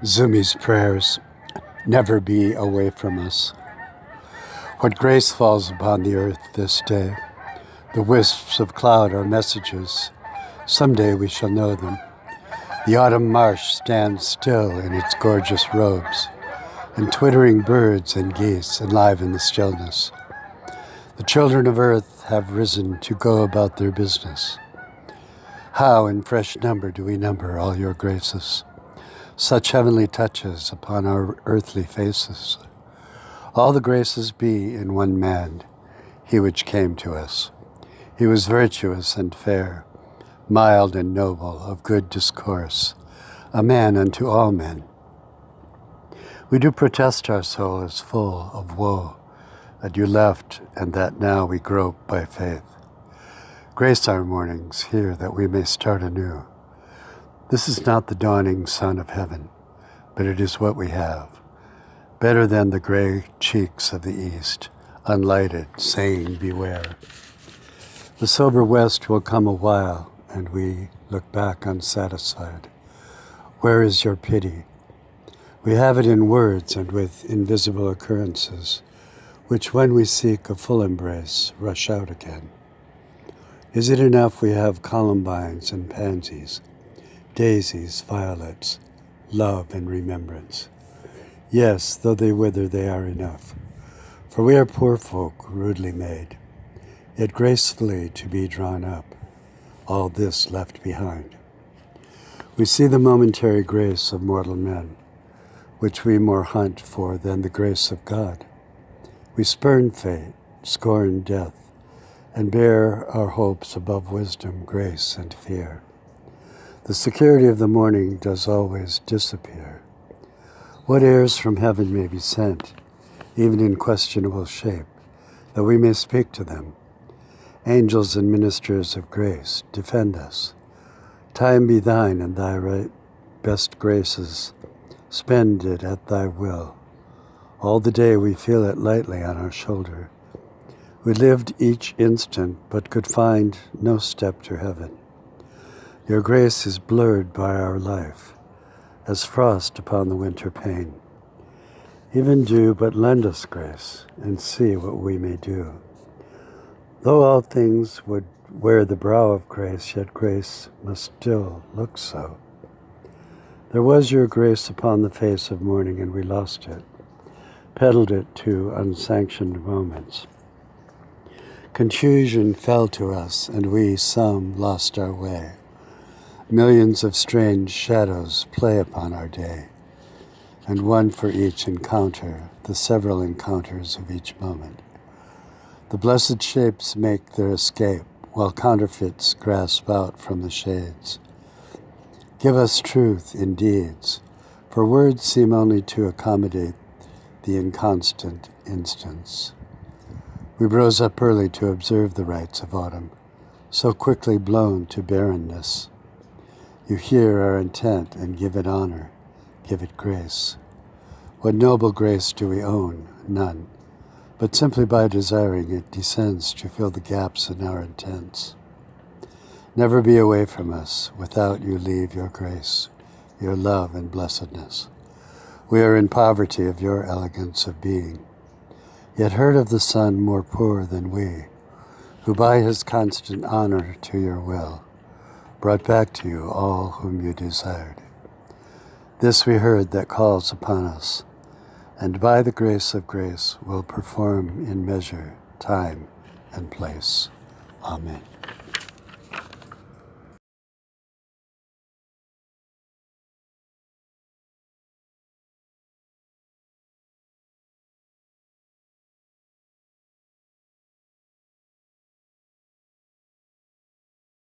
Zoomi's prayers, never be away from us. What grace falls upon the earth this day. The wisps of cloud are messages. Someday we shall know them. The autumn marsh stands still in its gorgeous robes, and twittering birds and geese enliven the stillness. The children of earth have risen to go about their business. How in fresh number do we number all your graces, such heavenly touches upon our earthly faces. All the graces be in one man, he which came to us. He was virtuous and fair, mild and noble, of good discourse, a man unto all men. We do protest our soul is full of woe, that you left and that now we grope by faith. Grace our mornings here that we may start anew. This is not the dawning sun of heaven, but it is what we have. Better than the gray cheeks of the east, unlighted, saying, beware. The sober west will come a while, and we look back unsatisfied. Where is your pity? We have it in words and with invisible occurrences, which when we seek a full embrace, rush out again. Is it enough we have columbines and pansies, daisies, violets, love and remembrance? Yes, though they wither, they are enough. For we are poor folk, rudely made, yet gracefully to be drawn up, all this left behind. We see the momentary grace of mortal men, which we more hunt for than the grace of God. We spurn fate, scorn death, and bear our hopes above wisdom, grace, and fear. The security of the morning does always disappear. What airs from heaven may be sent, even in questionable shape, that we may speak to them. Angels and ministers of grace, defend us. Time be thine and thy right best graces. Spend it at thy will. All the day we feel it lightly on our shoulder. We lived each instant, but could find no step to heaven. Your grace is blurred by our life, as frost upon the winter pane. Even do but lend us grace, and see what we may do. Though all things would wear the brow of grace, yet grace must still look so. There was your grace upon the face of morning, and we lost it, peddled it to unsanctioned moments. Confusion fell to us, and we, some, lost our way. Millions of strange shadows play upon our day, and one for each encounter, the several encounters of each moment. The blessed shapes make their escape, while counterfeits grasp out from the shades. Give us truth in deeds, for words seem only to accommodate the inconstant instance. We rose up early to observe the rites of autumn, so quickly blown to barrenness. You hear our intent and give it honor, give it grace. What noble grace do we own? None. But simply by desiring it descends to fill the gaps in our intents. Never be away from us without you leave your grace, your love and blessedness. We are in poverty of your elegance of being, yet heard of the Son more poor than we, who by his constant honor to your will brought back to you all whom you desired. This we heard that calls upon us, and by the grace of grace will perform in measure, time, and place. Amen.